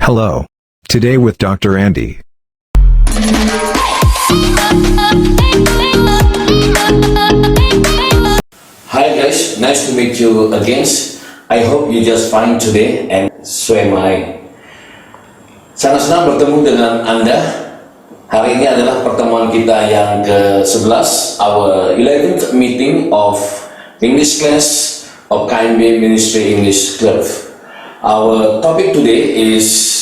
Hello. Today with Dr. Andy. Hi guys, nice to meet you again. I hope you just fine today and so am I. Sangat senang bertemu dengan Anda. Hari ini adalah pertemuan kita yang ke-11, our 11th meeting of English class of KMB Ministry English Club. Our topic today is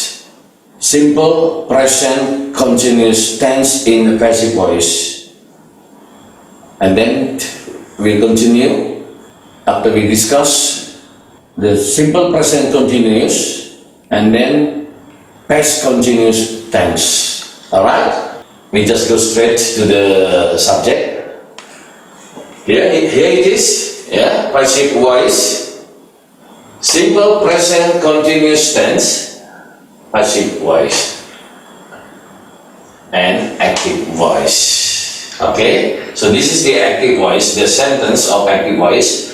simple present continuous tense in passive voice. And then we'll continue after we discuss the simple present continuous and then past continuous tense. Alright? We just go straight to the subject. Here it is. Yeah, passive voice. Simple present continuous tense. Passive voice. And active voice. Okay, so this is the active voice, the sentence of active voice.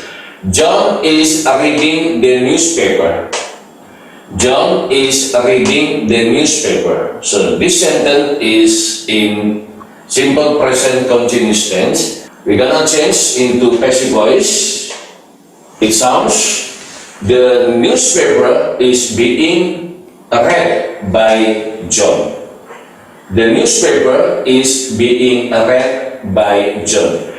John is reading the newspaper. John is reading the newspaper. So this sentence is in simple present continuous tense. We're gonna change into passive voice. It sounds, the newspaper is being read by John. The newspaper is being read by John.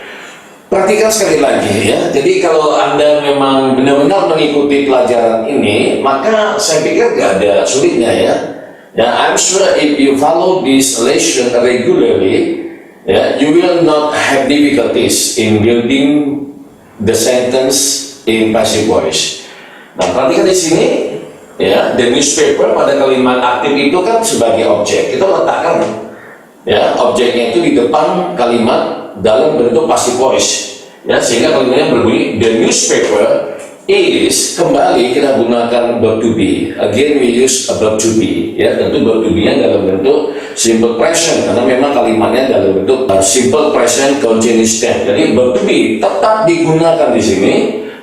Perhatikan sekali lagi ya. Jadi kalau Anda memang benar-benar mengikuti pelajaran ini, maka saya pikir gak ada sulitnya ya. I'm sure if you follow this lesson regularly, you will not have difficulties in building the sentence in passive voice. Nah, perhatikan di sini ya, the newspaper pada kalimat aktif itu kan sebagai objek. Kita letakkan ya objeknya itu di depan kalimat dalam bentuk passive voice ya, sehingga kalimatnya berbunyi the newspaper is, kembali kita gunakan verb to be. Again we use a verb to be ya, tentu verb to be nya dalam bentuk simple present karena memang kalimatnya dalam bentuk simple present continuous tense. Jadi verb to be tetap digunakan di sini,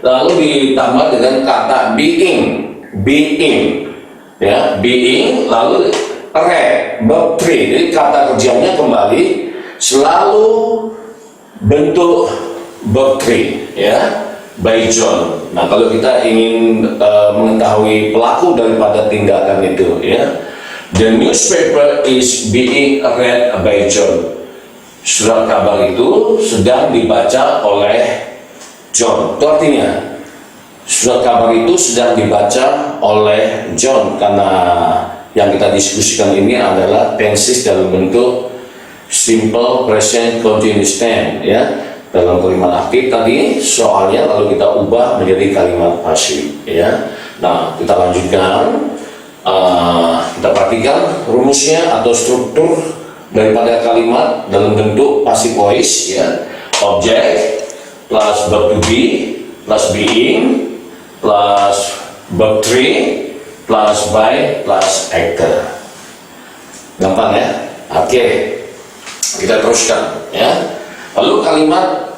lalu ditambah dengan kata being ya, being lalu read verb 3. Jadi kata kerjanya kembali selalu bentuk verb 3 ya, by John. Nah, kalau kita ingin mengetahui pelaku daripada tindakan itu ya, the newspaper is being read by John. Surat kabar itu sedang dibaca oleh John. Itu artinya surat kabar itu sedang dibaca oleh John, karena yang kita diskusikan ini adalah tenses dalam bentuk simple present continuous tense ya. Dalam kalimat aktif tadi soalnya lalu kita ubah menjadi kalimat pasif ya. Nah, kita lanjutkan, kita perhatikan rumusnya atau struktur daripada kalimat dalam bentuk passive voice ya. Object plus verb to be plus being plus verb 3 plus by plus actor. Gampang ya? Oke, kita teruskan ya. Lalu kalimat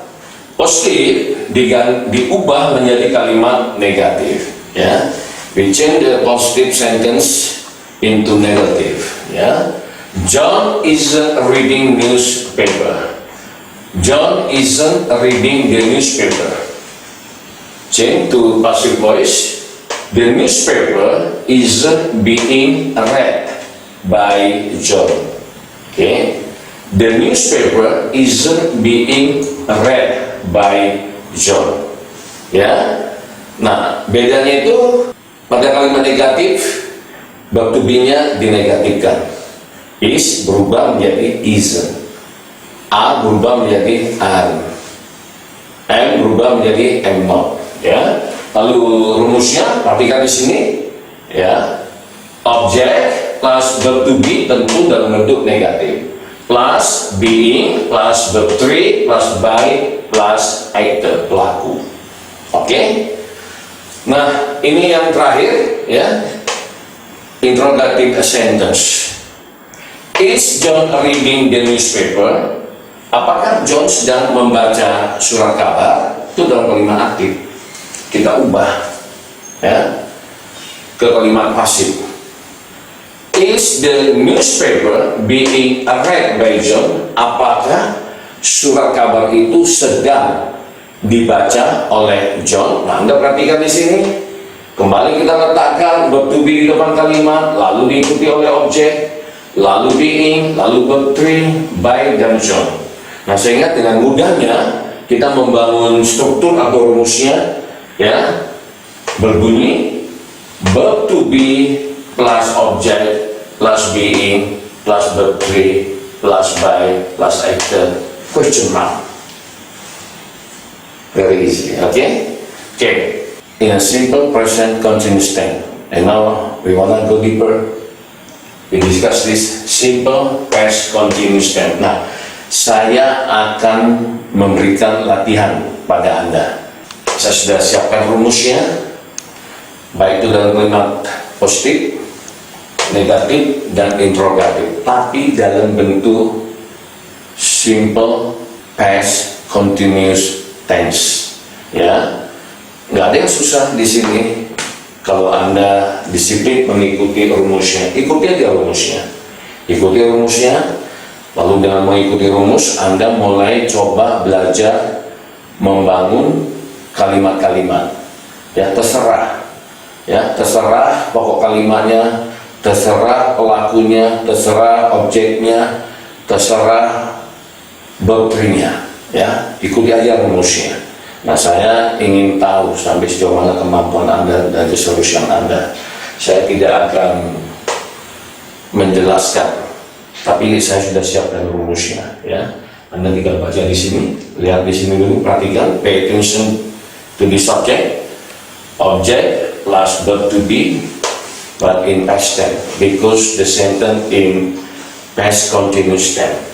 positif diubah menjadi kalimat negatif ya. We change the positive sentence into negative ya. John isn't reading newspaper. John isn't reading the newspaper. Change to passive voice. The newspaper isn't being read by John. Okay, the newspaper isn't being read by John. Ya, nah bedanya itu pada kalimat negatif verb to be-nya dinegatifkan. Is berubah menjadi isn't. A berubah menjadi are. Am berubah menjadi am not. Ya. Lalu rumusnya perhatikan di sini ya. Object plus verb to be tentu dalam bentuk negatif. Plus being plus verb 3 plus by plus actor, pelaku. Oke. Nah, ini yang terakhir ya. Interrogative sentence. Is John reading the newspaper? Apakah John sedang membaca surat kabar? Itu dalam kalimat aktif. Kita ubah ya ke kalimat pasif. Is the newspaper being read by John? Apakah surat kabar itu sedang dibaca oleh John? Nah, Anda perhatikan di sini. Kembali kita letakkan verb to be di depan kalimat, lalu diikuti oleh objek, lalu being, lalu verb 3, by, dan John. Nah, sehingga dengan mudahnya kita membangun struktur atau rumusnya, ya, berbunyi verb to be plus object plus being plus verb 3 plus by plus actor question mark. Very easy, okay? Okay. In a simple present continuous tense. And now we wanna go deeper. We discuss this simple past continuous tense. Nah, saya akan memberikan latihan pada Anda. Saya sudah siapkan rumusnya, baik itu dalam kalimat positif, negatif, dan interrogatif, tapi dalam bentuk simple past continuous tense. Ya, nggak ada yang susah di sini. Kalau Anda disiplin mengikuti rumusnya, ikuti aja rumusnya. Ikuti rumusnya, lalu dengan mengikuti rumus, Anda mulai coba belajar membangun kalimat-kalimat. Ya, terserah. Ya, terserah pokok kalimatnya, terserah pelakunya, terserah objeknya, terserah verb-nya. Ya, ikuti aja rumusnya. Nah, saya ingin tahu sampai sejauh mana kemampuan Anda dan keseriusan Anda. Saya tidak akan menjelaskan, tapi saya sudah siapkan rumusnya. Ya, Anda tinggal baca di sini, lihat di sini dulu, perhatikan, pay attention to the subject, object plus verb to be, but in past tense, because the sentence in past continuous tense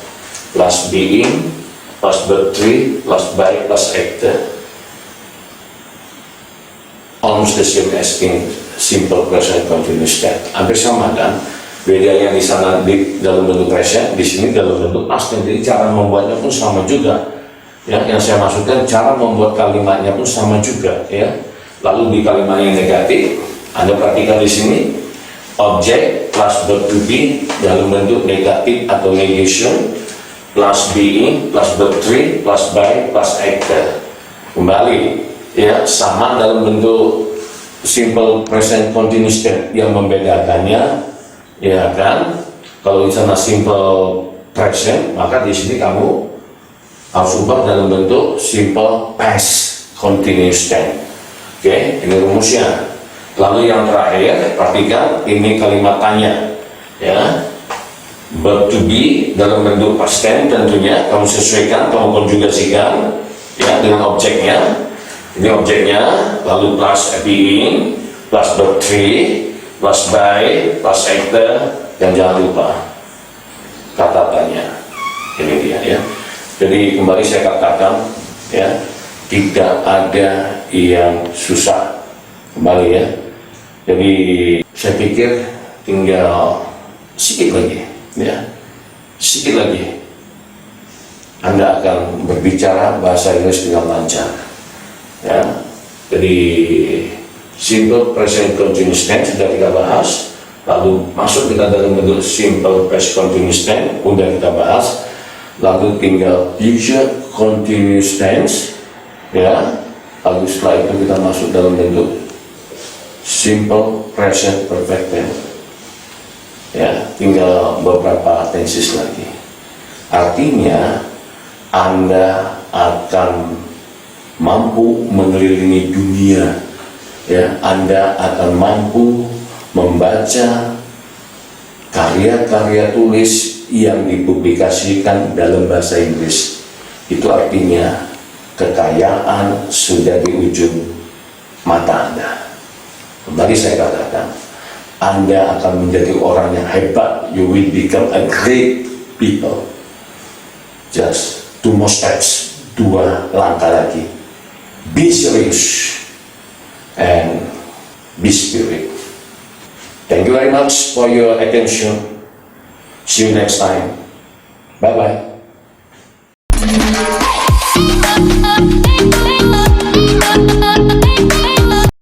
plus being plus verb 3 plus by plus actor almost the same as in simple present continuous tense. Hampir sama kan? Bedanya di sana di dalam bentuk present, di sini dalam bentuk past tense. Jadi cara membuatnya pun sama juga. Ya, yang saya maksudkan cara membuat kalimatnya pun sama juga. Ya. Lalu di kalimat yang negatif, Anda perhatikan di sini, object plus verb to be dalam bentuk negatif atau negation plus being plus verb 3 plus by plus actor. Kembali, ya, sama dalam bentuk simple present continuous tense. Yang membedakannya, ya kan, kalau di sana simple present, maka di sini kamu harus ubah dalam bentuk simple past continuous tense. Oke, ini rumusnya. Lalu yang terakhir, perhatikan ini kalimat tanya, ya, verb to be dalam bentuk past tense tentunya kamu sesuaikan, kamu konjugasikan, ya, dengan objeknya. Ini objeknya, lalu plus being plus verb 3 plus by plus actor, dan jangan lupa kata tanya. Ini dia, ya. Jadi kembali saya katakan, ya, tidak ada yang susah. Kembali, ya. Jadi saya pikir tinggal sedikit lagi, ya, sedikit lagi Anda akan berbicara bahasa Inggris dengan lancar. Ya, jadi simple present continuous tense sudah kita bahas. Lalu masuk kita dalam bentuk simple past continuous tense, udah kita bahas. Lalu tinggal future continuous tense, ya. Lalu setelah itu kita masuk dalam bentuk simple present perfect tense. Ya, tinggal beberapa tenses lagi. Artinya Anda akan mampu mengelilingi dunia, ya. Anda akan mampu membaca karya-karya tulis yang dipublikasikan dalam bahasa Inggris. Itu artinya kekayaan sudah di ujung mata Anda. Kembali saya katakan, Anda akan menjadi orang yang hebat. You will become a great people. Just 2 more steps, 2 langkah lagi. Be serious and be spirit. Thank you very much for your attention. See you next time. Bye-bye.